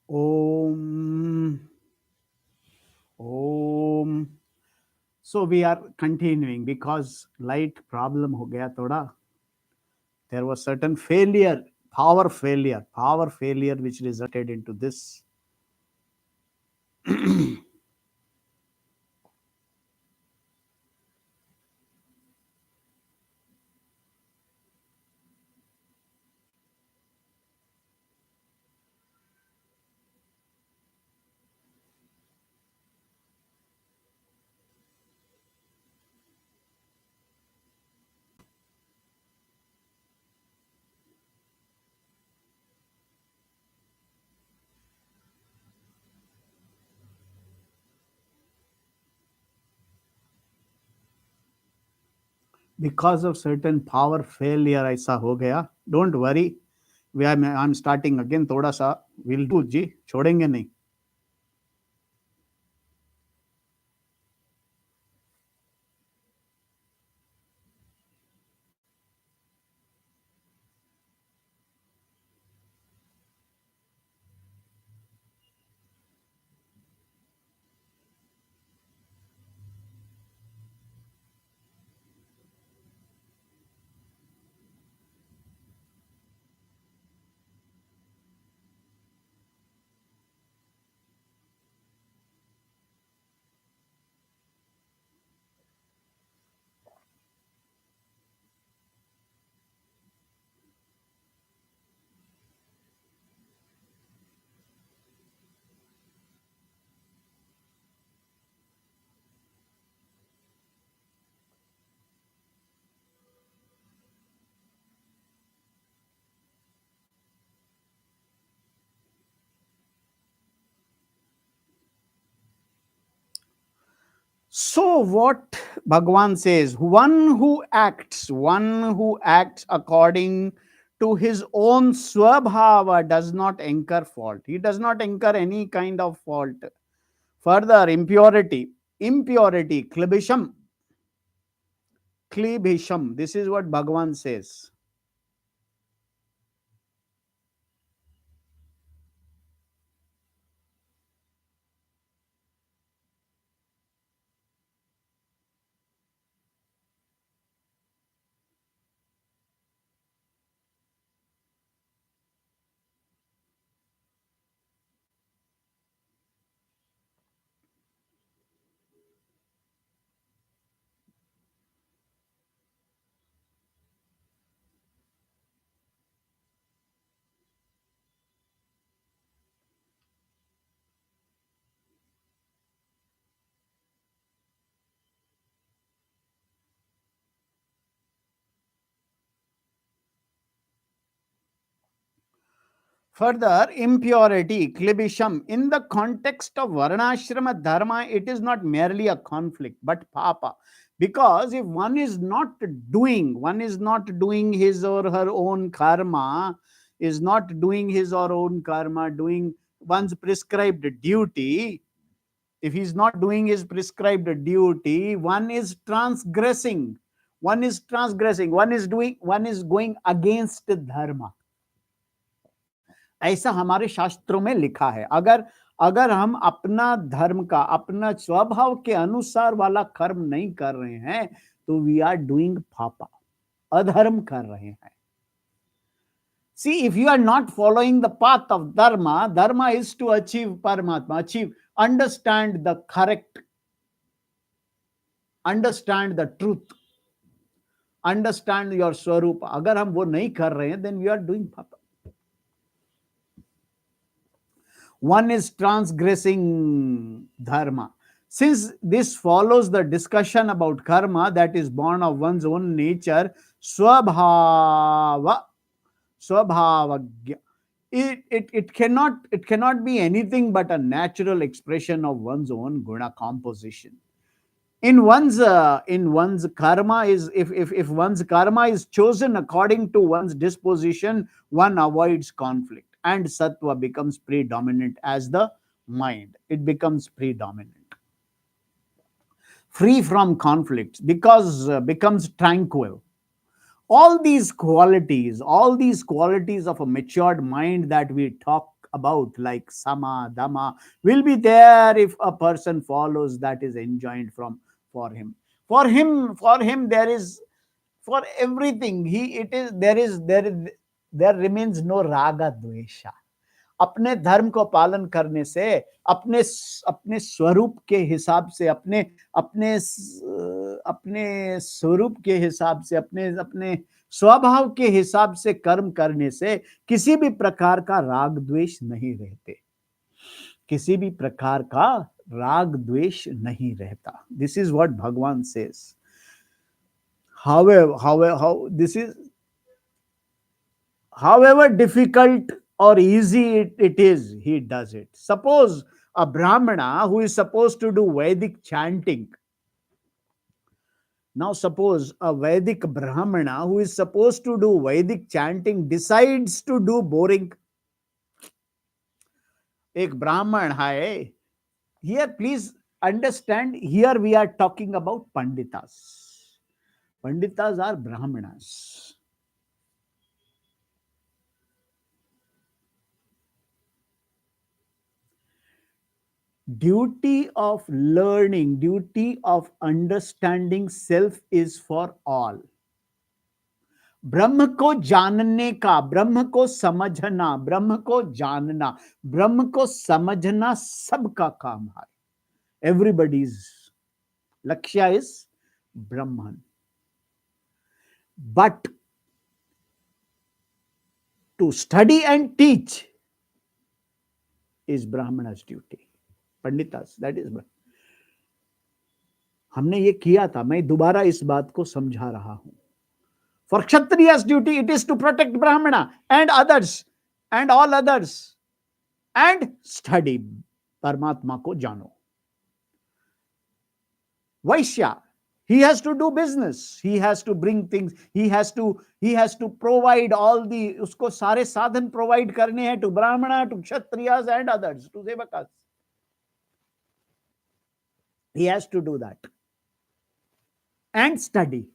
Om. Om. So we are continuing because light problem ho gaya thoda. There was certain failure, power failure which resulted into this. Because of certain power failure ऐसा हो गया. Don't worry. I'm starting again थोड़ा सा. We'll do जी. छोड़ेंगे नहीं. So what Bhagwan says, one who acts according to his own swabhava does not incur fault. He does not incur any kind of fault. Further, impurity, klibisham. This is what Bhagwan says. Further, impurity, klibisham, in the context of varnashrama dharma, it is not merely a conflict, but papa. Because if one is not doing his or her own karma, doing one's prescribed duty, if he's not doing his prescribed duty, one is transgressing, one is going against dharma. ऐसा हमारे शास्त्रों में लिखा है. अगर हम अपना धर्म का, अपना स्वभाव के अनुसार वाला कर्म नहीं कर रहे हैं, तो वी आर डूइंग पापा, अधर्म कर रहे हैं. See, if you are not following the path of dharma is to achieve Paramatma, understand the correct, understand the truth, understand your swarupa. अगर हम वो नहीं कर रहे हैं, then we are doing papa. One is transgressing dharma. Since this follows the discussion about karma that is born of one's own nature, swabhavagya, it cannot be anything but a natural expression of one's own guna composition. In one's karma is, if one's karma is chosen according to one's disposition, one avoids conflict and sattva becomes predominant as the mind. It becomes predominant, free from conflicts, because becomes tranquil. All these qualities of a matured mind that we talk about, like sama, dhamma, will be there if a person follows that is enjoined from for him. For him, there is, for everything he it is there remains no raga dvesha. अपने धर्म को पालन करने से, अपने अपने स्वरूप के हिसाब से, अपने अपने अपने स्वरूप के हिसाब से, अपने अपने स्वभाव के हिसाब से कर्म करने से किसी भी प्रकार का राग द्वेष नहीं रहते, किसी भी प्रकार का राग द्वेष नहीं रहता. दिस इज व्हाट भगवान says. How this is, however difficult or easy it is, he does it. Suppose a Brahmana who is supposed to do Vedic chanting. Now, suppose a Vedic Brahmana who is supposed to do Vedic chanting decides to do boring. एक ब्राह्मण है. Here, please understand, here we are talking about Panditas. Panditas are Brahmanas. Duty of learning, duty of understanding self is for all. ब्रह्म को जानने का, ब्रह्म को समझना, ब्रह्म को जानना, ब्रह्म को समझना सबका काम है. Everybody's लक्ष्य is Brahman. But to study and teach is Brahmana's duty. Panditas, that is. हमने ये किया था, मैं दोबारा इस बात को समझा रहा हूं. For Kshatriya's duty, it is to protect Brahmana and others and all others and study. Paramatma ko jano. Vaishya, he has to do business. He has to bring things. He has to provide all the, usko sare sadhan provide karne hai to Brahmana, to Kshatriyas and others, to Sevakas. He has to do that. And study.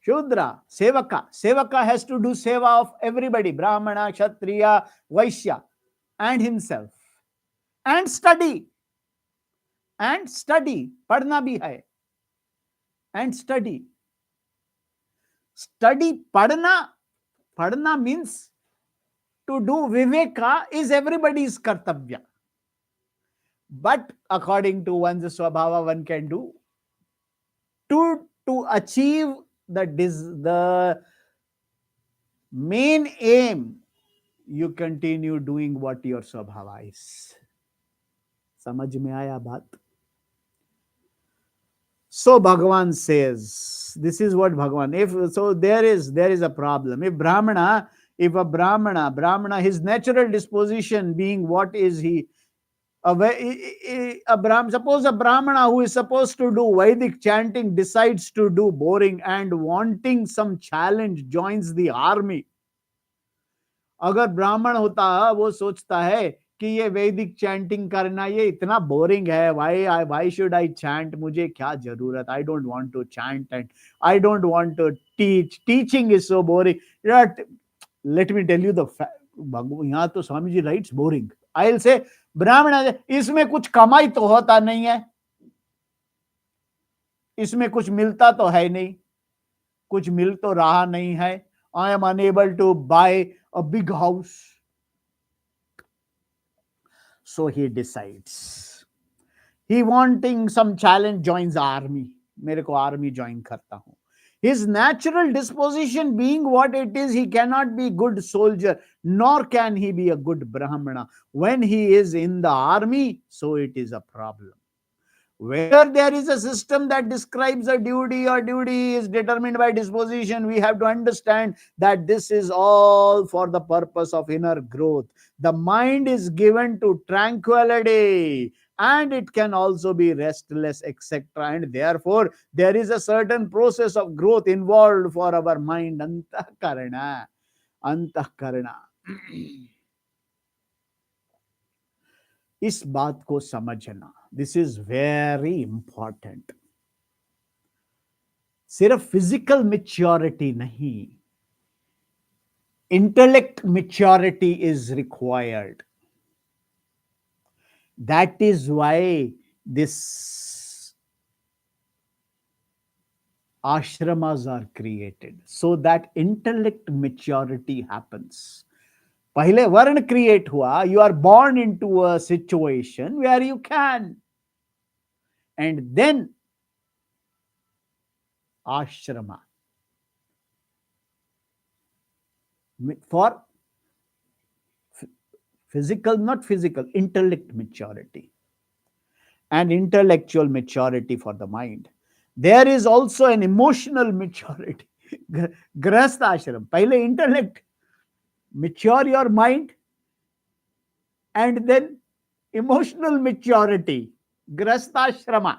Shudra, Sevaka has to do seva of everybody, Brahmana, Kshatriya, Vaishya, and himself. And study. And study. Padhna bhi hai. And study. Study, padhna means to do viveka is everybody's kartavya. But according to one's swabhava, one can do to achieve the main aim, you continue doing what your swabhava is. Samajh mein aaya baat? So Bhagavan says, this is what Bhagavan, if so there is a problem. If a Brahmana, his natural disposition being what is he? Suppose a Brahmana who is supposed to do Vedic chanting decides to do boring and wanting some challenge joins the army. अगर ब्राह्मण होता, वो सोचता है कि ये वैदिक chanting करना ये इतना बोरिंग है, why should I chant, मुझे क्या जरूरत, I don't want to chant and I don't want to teach, teaching is so boring. Let me tell you the fact, यहाँ तो Swami ji writes boring. I'll say ब्राह्मण, इसमें कुछ कमाई तो होता नहीं है, इसमें कुछ मिलता तो है नहीं, कुछ मिल तो रहा नहीं है. I am unable to buy a big house. So he decides. He wanting some challenge, joins army. मेरे को army join करता हूं. His natural disposition being what it is, he cannot be good soldier, nor can he be a good Brahmana. When he is in the army, so it is a problem. Whether there is a system that describes a duty or duty is determined by disposition, we have to understand that this is all for the purpose of inner growth. The mind is given to tranquility and it can also be restless, etc. And therefore, there is a certain process of growth involved for our mind. Antakarana. Antakarana. इस बात को समझना, this is very important. सिर्फ physical maturity नहीं, Intellect maturity is required. That is why this ashramas are created, so that intellect maturity happens. पहले वर्ण create हुआ, you are born into a situation where you can, and then ashrama for physical, not physical, intellect maturity and intellectual maturity for the mind. There is also an emotional maturity. Grahastha ashram. Pehle intellect, mature your mind, and then emotional maturity. Grahastha ashrama.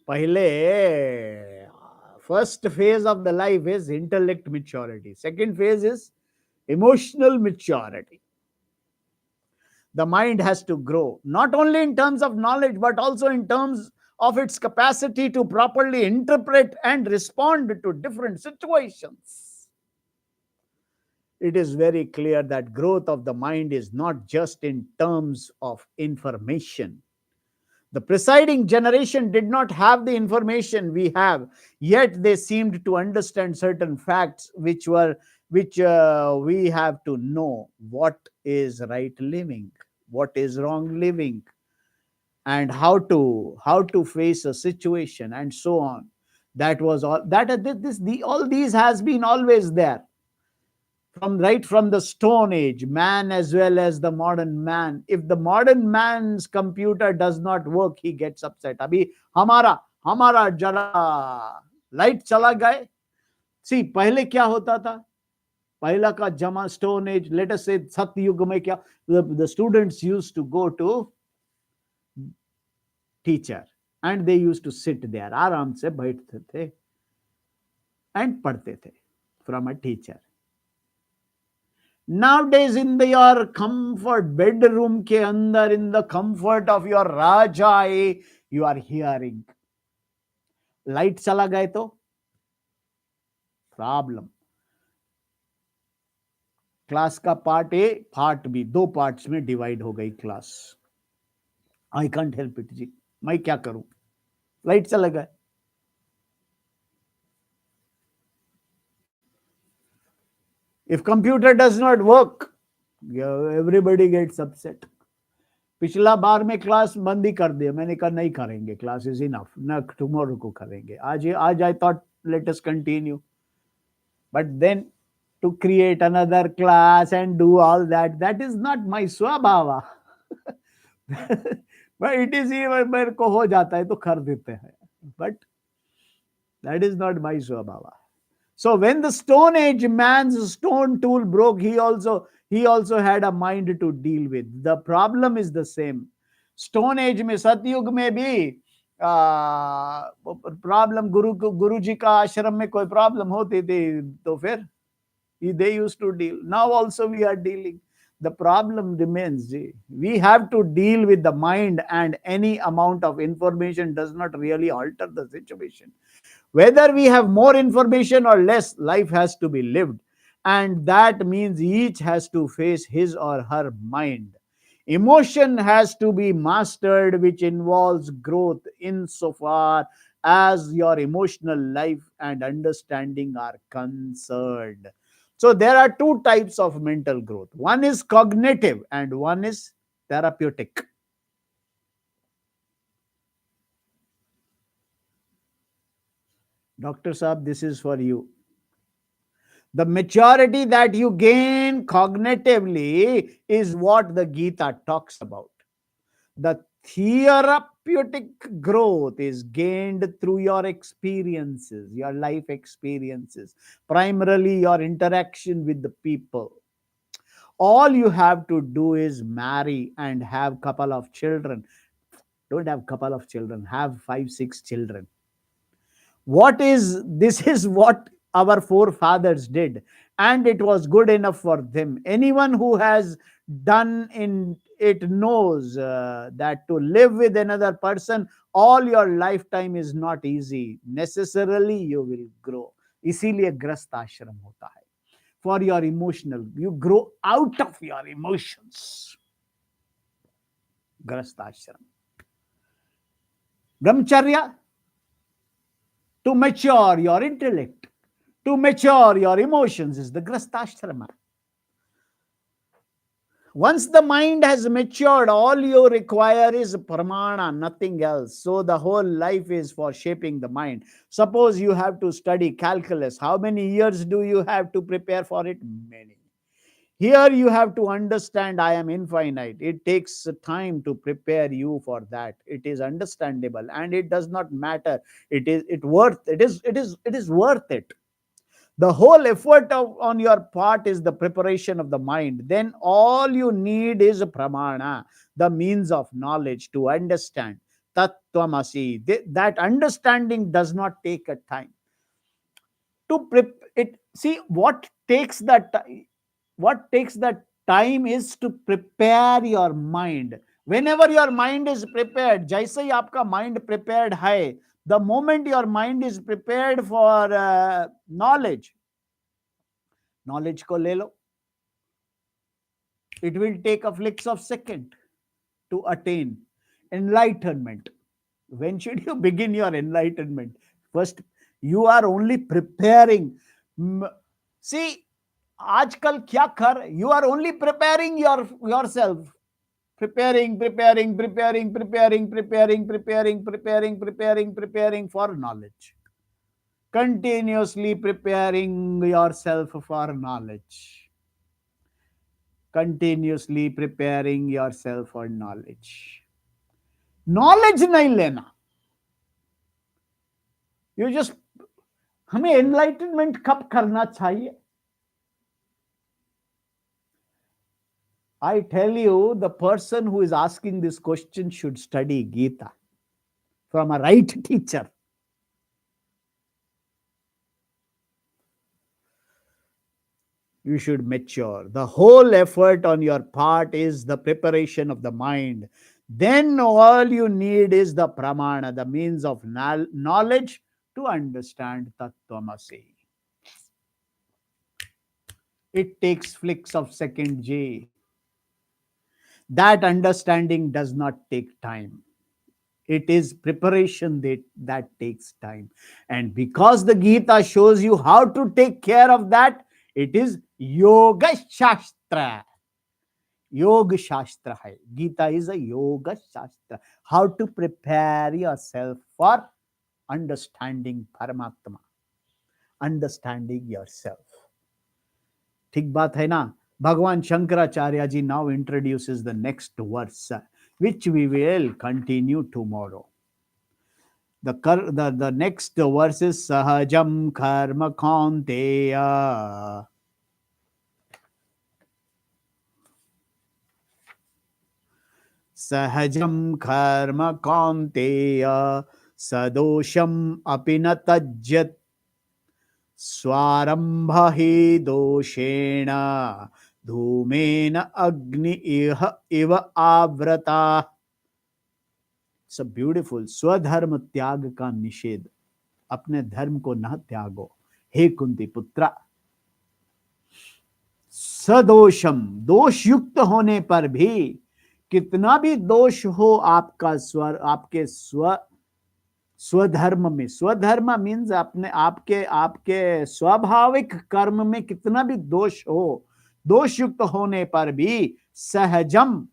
Pehle, first phase of the life is intellect maturity. Second phase is emotional maturity. The mind has to grow, not only in terms of knowledge, but also in terms of its capacity to properly interpret and respond to different situations. It is very clear that growth of the mind is not just in terms of information. The presiding generation did not have the information we have, yet they seemed to understand certain facts which we have to know: what is right living, what is wrong living, and how to face a situation, and so on. That was all that this the all these has been always there from right from the stone age, man as well as the modern man. If the modern man's computer does not work, he gets upset. Abhi हमारा हमारा जरा light चला गए. See, पहले क्या होता था? पहला का जमा stone age, let us say सतयुग में क्या, the students used to go to teacher and they used to sit there, आराम से बैठते थे and पढ़ते थे from a teacher. Nowadays, in your comfort bedroom ke andar, in the comfort of your rajai, you are hearing. Light chala gaye to problem. Class का part A part B दो parts में divide हो गई class. I can't help it जी, मैं क्या करूं, light चला गया. If computer does not work, everybody gets upset. पिछला बार में क्लास बंद ही कर दिया, मैंने कहा नहीं करेंगे, क्लास इज इनफ, न टुमारो को करेंगे, आज I thought let us continue, but then to create another class and do all that, that is not my swabhava. But it is even मेरे को हो जाता है तो कर देते हैं, but that is not my swabhava. So when the stone age man's stone tool broke, he also had a mind to deal with. The problem is the same. Stone age में सतयुग में भी प्रॉब्लम, गुरु जी का आश्रम में कोई problem होती थी तो फिर they used to deal. Now also we are dealing. The problem remains. We have to deal with the mind, and any amount of information does not really alter the situation. Whether we have more information or less, life has to be lived. And that means each has to face his or her mind. Emotion has to be mastered, which involves growth insofar as your emotional life and understanding are concerned. So there are two types of mental growth. One is cognitive and one is therapeutic. Dr. Saab, this is for you. The maturity that you gain cognitively is what the Gita talks about. The therapeutic growth is gained through your experiences, your life experiences, primarily your interaction with the people. All you have to do is marry and have couple of children. Don't have couple of children, have 5 6 children. What is this is what our forefathers did, and it was good enough for them. Anyone who has done in it knows that to live with another person all your lifetime is not easy. Necessarily you will grow. इसीलिए ग्रस्त आश्रम होता है. For your emotional, you grow out of your emotions. ग्रस्त आश्रम. ब्रह्मचर्य, to mature your intellect, to mature your emotions, is the grastashrama. Once the mind has matured, all you require is pramana, nothing else. So the whole life is for shaping the mind. Suppose you have to study calculus. How many years do you have to prepare for it? Many. Here you have to understand I am infinite. It takes time to prepare you for that. It is understandable and it does not matter. It is worth it. The whole effort on your part is the preparation of the mind. Then all you need is pramana, the means of knowledge to understand. Tattvamasi. That understanding does not take a time. To it, see what takes that time is to prepare your mind. Whenever your mind is prepared, जैसे ही आपका mind prepared है, the moment your mind is prepared for knowledge को ले लो. It will take a flicks of second to attain enlightenment. When should you begin your enlightenment? First, you are only preparing. See, आजकल क्या कर, you are only preparing yourself. Preparing for knowledge. Continuously preparing yourself for knowledge. Continuously preparing yourself for knowledge. Knowledge नहीं लेना. You just, हमें enlightenment कब करना चाहिए? I tell you, the person who is asking this question should study Gita from a right teacher. You should mature. The whole effort on your part is the preparation of the mind. Then all you need is the pramana, the means of knowledge to understand Tattvamasi. It takes flicks of second J. That understanding does not take time. It is preparation that takes time. And because the Gita shows you how to take care of that, it is Yoga Shastra. Yoga Shastra hai. Gita is a Yoga Shastra. How to prepare yourself for understanding Paramatma. Understanding yourself. ठीक बात है ना? Bhagavan Shankaracharya ji now introduces the next verse, which we will continue tomorrow. The next verse is Sahajam Karma Kaunteya. Sahajam Karma Kaunteya Sadosham Apinatajyat Swarambha hi doshena dhumena agni iva avrata. It's a beautiful. Swadharma त्याग का निषेध. अपने धर्म को न त्यागो हे कुंती पुत्रा. सदोषम, दोष युक्त होने पर भी, कितना भी दोष हो आपका आपके स्वधर्म में, स्वधर्म मीन्स अपने आपके स्वाभाविक कर्म में कितना भी दोष हो, दोष युक्त होने पर भी सहजम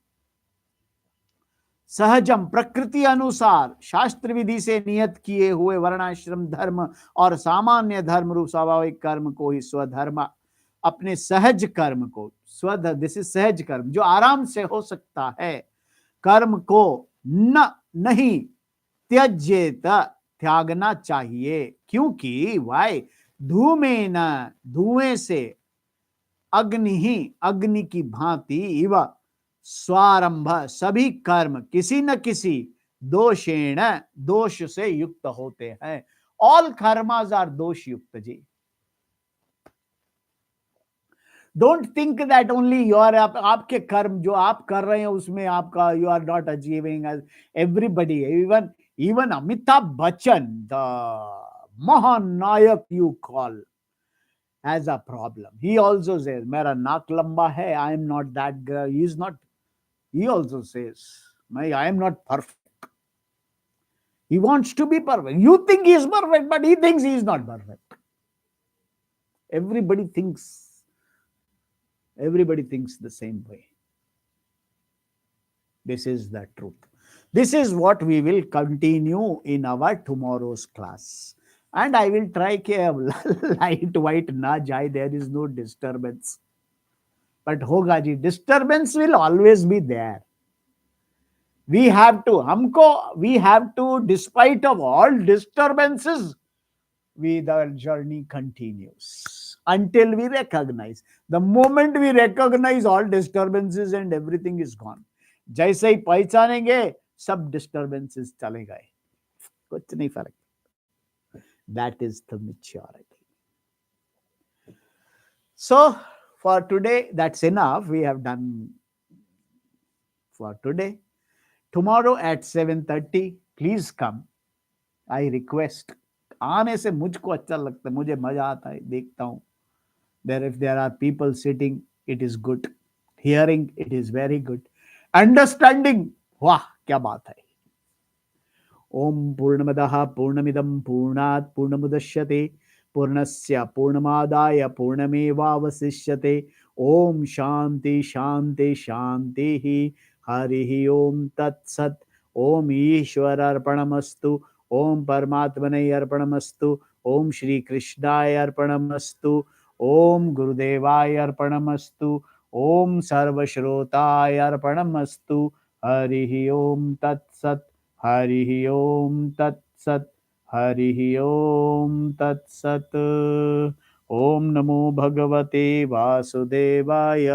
प्रकृति अनुसार शास्त्र विधि से नियत किए हुए वर्णाश्रम धर्म और सामान्य धर्म रूप स्वाभाविक कर्म को ही स्वधर्म, अपने सहज कर्म को, दिस इज सहज कर्म जो आराम से हो सकता है, कर्म को नहीं त्यजेत, त्यागना चाहिए. क्योंकि वाय धुएं से अग्नि की भांति इव स्वारंभ, सभी कर्म किसी न किसी दोषेण, दोष से युक्त होते हैं. ऑल कर्मास आर दोष युक्त जी. Don't think that only your, आपके कर्म जो आप कर रहे हैं उसमें आपका, you are not achieving as everybody. Even Amitabh Bachchan, the Mahanayak you call as a problem. He also says, Mera naak lamba hai, I am not that girl. He is not, he also says, I am not perfect. He wants to be perfect. You think he is perfect, but he thinks he is not perfect. Everybody thinks, everybody thinks the same way. This is the truth. This is what we will continue in our tomorrow's class. And I will try to light white na jai, there is no disturbance. But hoga ji, disturbance will always be there. We have to, we have to, despite of all disturbances, the journey continues until we recognize. The moment we recognize all disturbances and everything is gone, जैसे ही पहचानेंगे सब disturbances चले गए, कुछ नहीं फर्क. That is the maturity. So for today, that's enough. We have done for today. Tomorrow at 7:30, please come. I request. आने से मुझको अच्छा लगता है, मुझे मजा आता है, देखता हूँ. There, if there are people sitting, it is good. Hearing, it is very good. Understanding, वाह क्या बात है. ओम पूर्णमदः पूर्णमिदं पूर्णात् पूर्णमुदच्यते पूर्णस्य पूर्णमादाय पूर्णमेवावशिष्यते. ओम शांति शांति शांति. हरि ओम तत्सत्. ओम ईश्वर अर्पणमस्तु. ओम परमात्मने अर्पणमस्तु. ओम श्री कृष्णाय अर्पणमस्तु. ओम गुरुदेवाय अर्पणमस्तु. ओम सर्वश्रोताय अर्पणमस्तु. हरि ओम तत्सत्. हरि ओम तत्सत्. हरि ओम तत्सत्. ओम नमो भगवते वासुदेवाय.